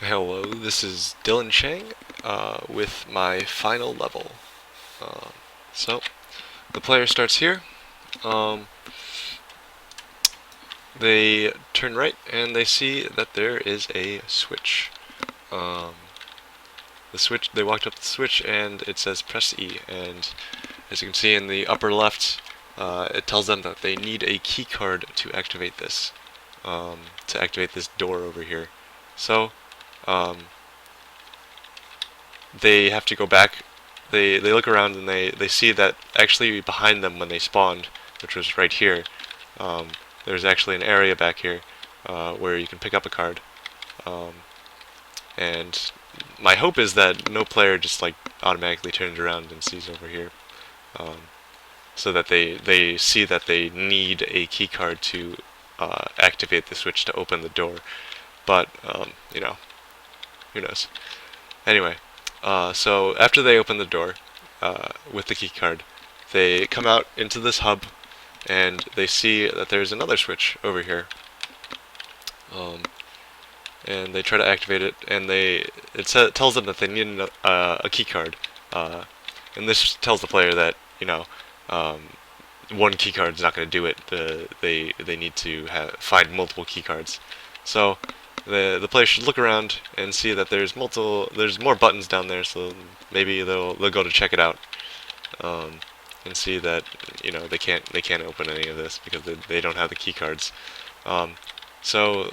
Hello, this is Dylan Chang with my final level. Uh, so, the player starts here. Um, they turn right and they see that there is a switch. Um, they walked up the switch and it says press E. And as you can see in the upper left, it tells them that they need a key card to activate this. To activate this door over here. So, um, they have to go back. They look around and they see that actually behind them when they spawned, which was right here, there's actually an area back here where you can pick up a card. Um, and my hope is that no player just like automatically turns around and sees over here, um, so that they see that they need a key card to activate the switch to open the door. But who knows? Anyway, so after they open the door with the key card, they come out into this hub and they see that there's another switch over here. And they try to activate it, and it tells them that they need a key card. And this tells the player that um, one key card is not going to do it. They need to find multiple key cards. So the player should look around and see that there's more buttons down there. So maybe they'll go to check it out, and see that they can't open any of this because they don't have the key cards. So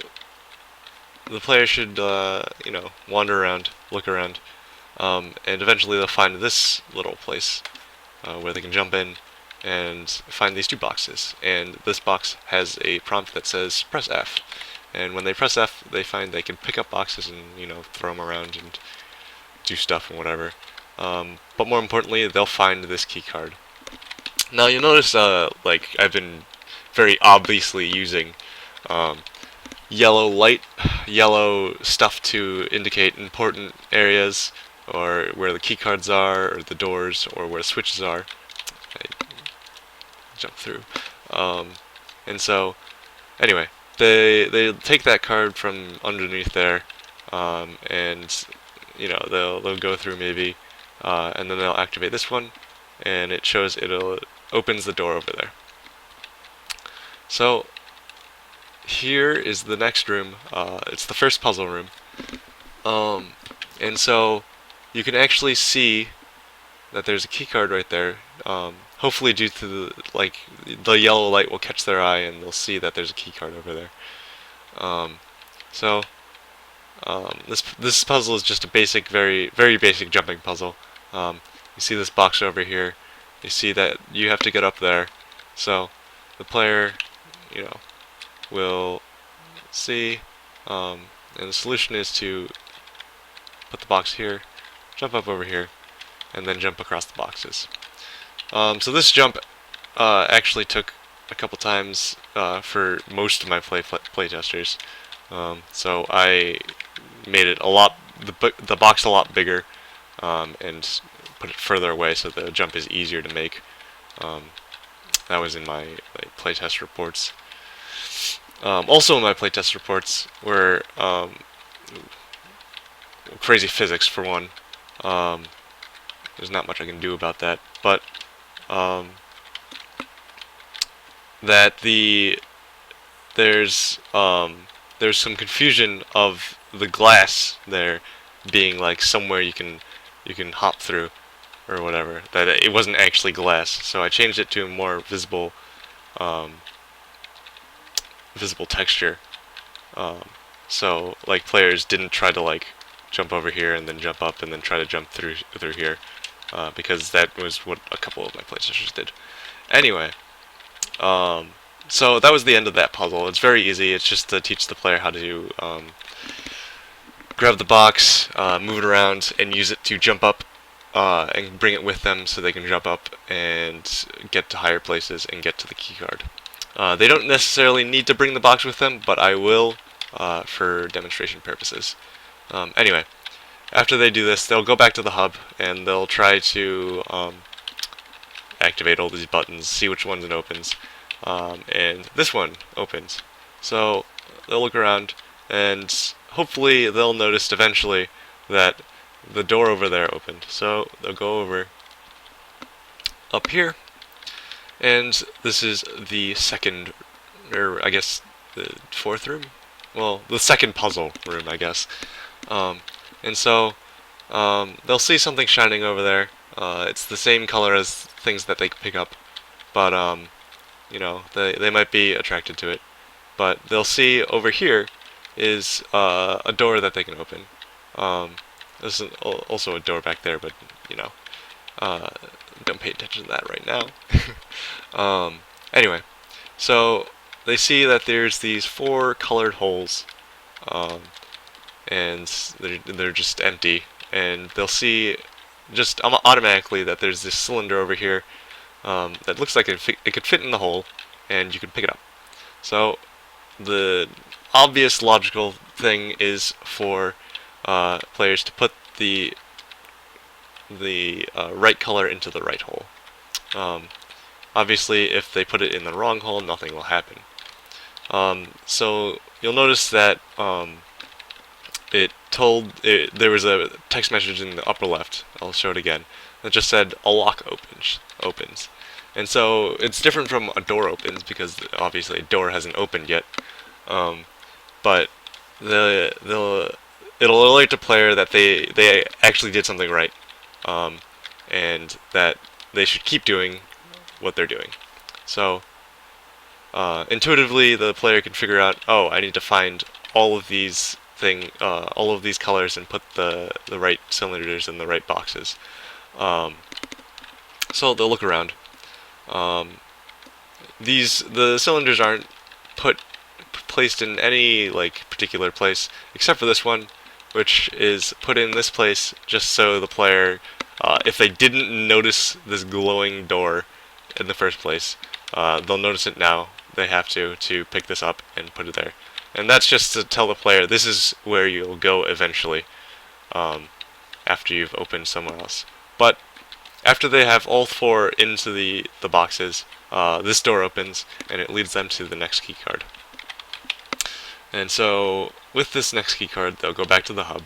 the player should wander around, look around, and eventually they'll find this little place where they can jump in and find these two boxes. And this box has a prompt that says press F. And when they press F, they find they can pick up boxes and throw them around and do stuff and whatever. But more importantly, they'll find this key card. Now you'll notice, like I've been very obviously using yellow light, yellow stuff to indicate important areas, or where the key cards are, or the doors, or where switches are. I jump through, and so anyway, they take that card from underneath there, and they'll go through maybe, and then they'll activate this one, and it shows it opens the door over there. So here is the next room. It's the first puzzle room, and so you can actually see that there's a key card right there. Hopefully, due to the yellow light will catch their eye, and they'll see that there's a key card over there. So this puzzle is just a basic, very very basic jumping puzzle. You see this box over here. You see that you have to get up there. So the player, will see, and the solution is to put the box here, jump up over here, and then jump across the boxes. So this jump actually took a couple times for most of my playtesters. So I made it the box a lot bigger, and put it further away so the jump is easier to make. That was in my playtest reports. Also in my playtest reports were crazy physics for one. There's not much I can do about that, but that there's some confusion of the glass there being like somewhere you can hop through or whatever. That it wasn't actually glass, so I changed it to a more visible texture. So like players didn't try to like jump over here and then jump up and then try to jump through here, because that was what a couple of my playtesters did. Anyway, so that was the end of that puzzle. It's very easy. It's just to teach the player how to grab the box, move it around, and use it to jump up, and bring it with them so they can jump up and get to higher places and get to the key card. They don't necessarily need to bring the box with them, but I will for demonstration purposes. Anyway, after they do this, they'll go back to the hub and they'll try to activate all these buttons, see which ones it opens, and this one opens. So they'll look around and hopefully they'll notice eventually that the door over there opened. So they'll go over up here, and this is the second, or I guess the fourth room? Well, the second puzzle room, I guess. And so they'll see something shining over there. It's the same color as things that they can pick up, but you know, they might be attracted to it. But they'll see over here is a door that they can open. There's also a door back there, but you know, don't pay attention to that right now. Anyway, so they see that there's these 4 colored holes, and they're just empty, and they'll see just automatically that there's this cylinder over here that looks like it could fit in the hole, and you can pick it up. So the obvious logical thing is for players to put the right color into the right hole. Obviously, if they put it in the wrong hole, nothing will happen. So you'll notice that there was a text message in the upper left. I'll show it again. That just said a lock opens. And so it's different from a door opens because obviously a door hasn't opened yet. But it'll alert the player that they actually did something right, and that they should keep doing what they're doing. So intuitively, the player can figure out, oh, I need to find all of these colors and put the right cylinders in the right boxes. So they'll look around. The cylinders aren't placed in any particular place except for this one, which is put in this place just so the player, if they didn't notice this glowing door in the first place, they'll notice it now. They have to pick this up and put it there. And that's just to tell the player this is where you'll go eventually, after you've opened somewhere else. But after they have all 4 into the boxes, this door opens and it leads them to the next key card. And so with this next key card, they'll go back to the hub,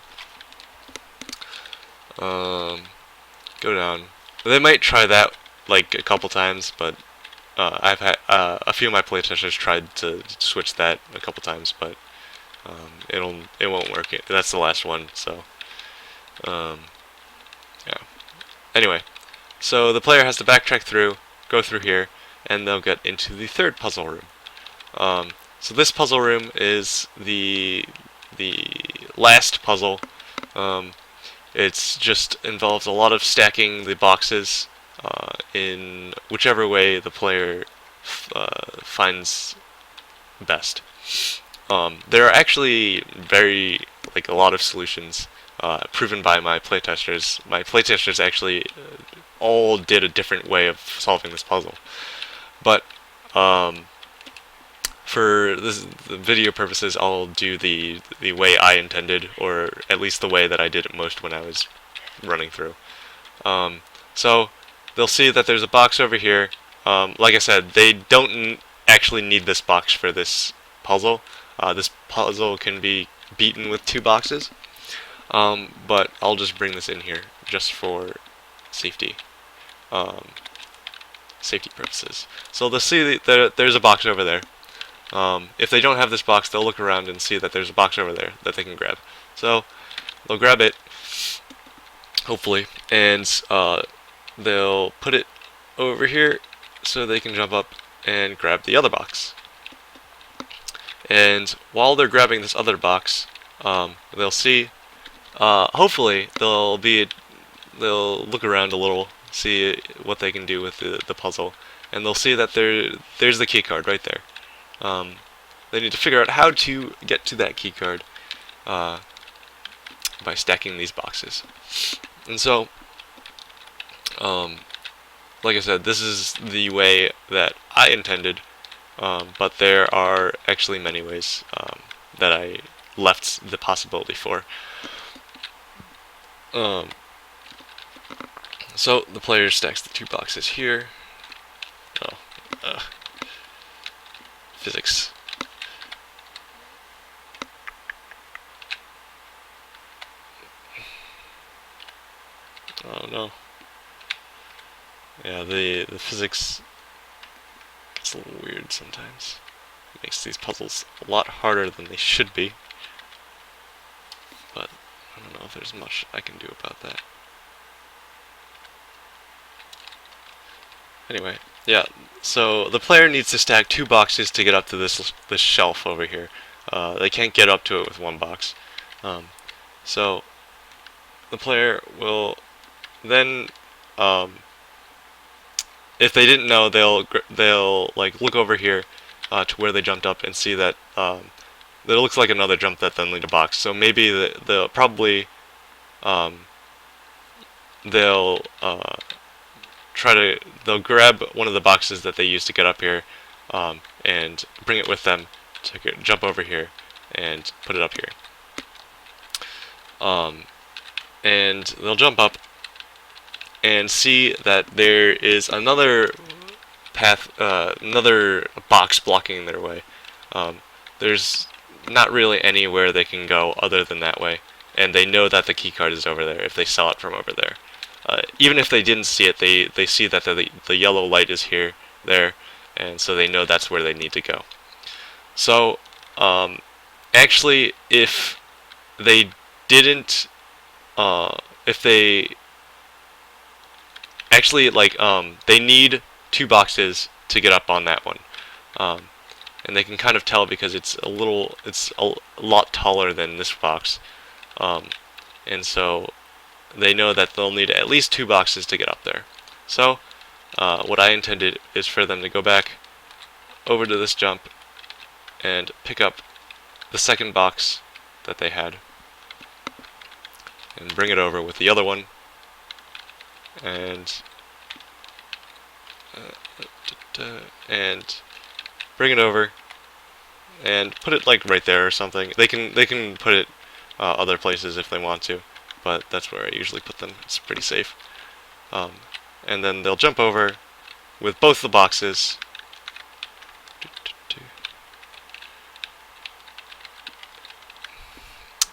go down. They might try that a couple times, but I've had a few of my playtesters tried to switch that a couple times, but it won't work. That's the last one, so yeah. Anyway, so the player has to backtrack through, go through here, and they'll get into the third puzzle room. So this puzzle room is the last puzzle. It's just involves a lot of stacking the boxes in whichever way the player finds best. There are actually a lot of solutions proven by my playtesters. My playtesters actually all did a different way of solving this puzzle, but for the video purposes, I'll do the way I intended, or at least the way that I did it most when I was running through. So they'll see that there's a box over here. Like I said, they don't actually need this box for this puzzle. This puzzle can be beaten with 2 boxes, but I'll just bring this in here just for safety purposes. So they'll see that there's a box over there. If they don't have this box, they'll look around and see that there's a box over there that they can grab. So they'll grab it, hopefully, and they'll put it over here so they can jump up and grab the other box. And while they're grabbing this other box, they'll see, hopefully, they'll look around a little, see what they can do with the puzzle, and they'll see that there's the key card right there. They need to figure out how to get to that key card by stacking these boxes. And so, like I said, this is the way that I intended, but there are actually many ways that I left the possibility for. So the player stacks the 2 boxes here. Physics. Oh no. Yeah, the physics gets a little weird sometimes. It makes these puzzles a lot harder than they should be. But I don't know if there's much I can do about that. Anyway, yeah, so the player needs to stack 2 boxes to get up to this shelf over here. They can't get up to it with 1 box. So the player will then, if they didn't know, they'll like look over here to where they jumped up and see that that it looks like another jump that then lead a box. So maybe they'll probably they'll they'll grab one of the boxes that they used to get up here and bring it with them to jump over here and put it up here. And they'll jump up and see that there is another path, another box blocking their way. There's not really anywhere they can go other than that way, and they know that the keycard is over there if they saw it from over there. Even if they didn't see it, they see that the yellow light is there, and so they know that's where they need to go. So, actually, if they didn't, if they actually they need 2 boxes to get up on that one, and they can kind of tell because it's a lot taller than this box, and so they know that they'll need at least 2 boxes to get up there. So what I intended is for them to go back over to this jump and pick up the second box that they had and bring it over with the other one and bring it over and put it like right there or something. They can put it other places if they want to, but that's where I usually put them. It's pretty safe. And then they'll jump over with both the boxes.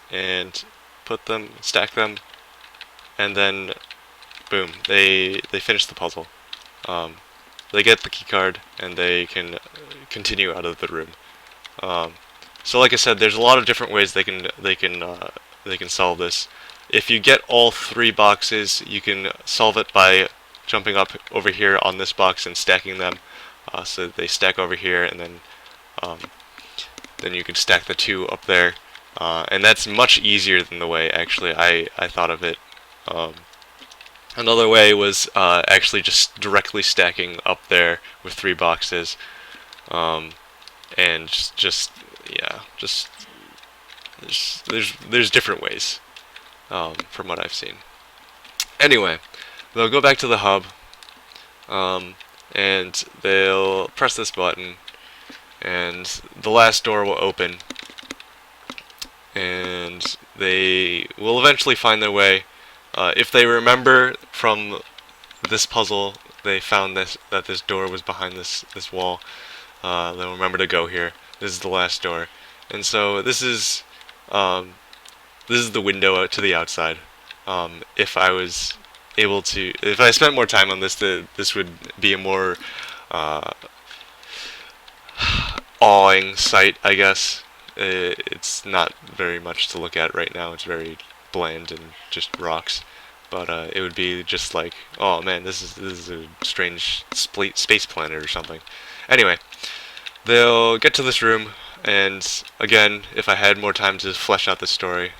And stack them, and then boom, they finish the puzzle. They get the keycard, and they can continue out of the room. So like I said, there's a lot of different ways they can solve this. If you get all 3 boxes, you can solve it by jumping up over here on this box and stacking them, so they stack over here, and then you can stack the 2 up there, and that's much easier than the way actually I thought of it. Another way was actually just directly stacking up there with 3 boxes, and just there's different ways from what I've seen. Anyway, they'll go back to the hub, and they'll press this button, and the last door will open, and they will eventually find their way. If they remember from this puzzle, they found that this door was behind this wall. They'll remember to go here. This is the last door, and so this is the window to the outside. If I was able to, if I spent more time on this, this would be a more awing sight, I guess. It's not very much to look at right now. It's very bland and just rocks. But it would be just like, oh man, this is a strange space planet or something. Anyway, they'll get to this room, and again, if I had more time to flesh out the story,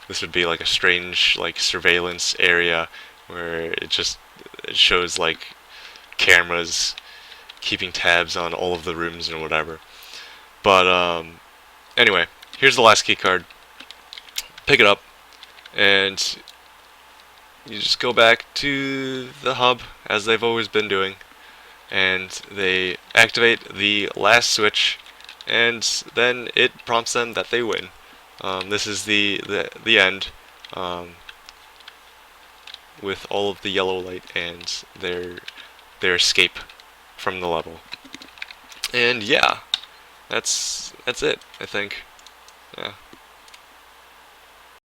this would be like a strange surveillance area where it shows like cameras keeping tabs on all of the rooms and whatever. But anyway, here's the last key card. Pick it up, and you just go back to the hub as they've always been doing, and they activate the last switch, and then it prompts them that they win. This is the end, with all of the yellow light and their escape from the level. And yeah, that's it, I think. Yeah.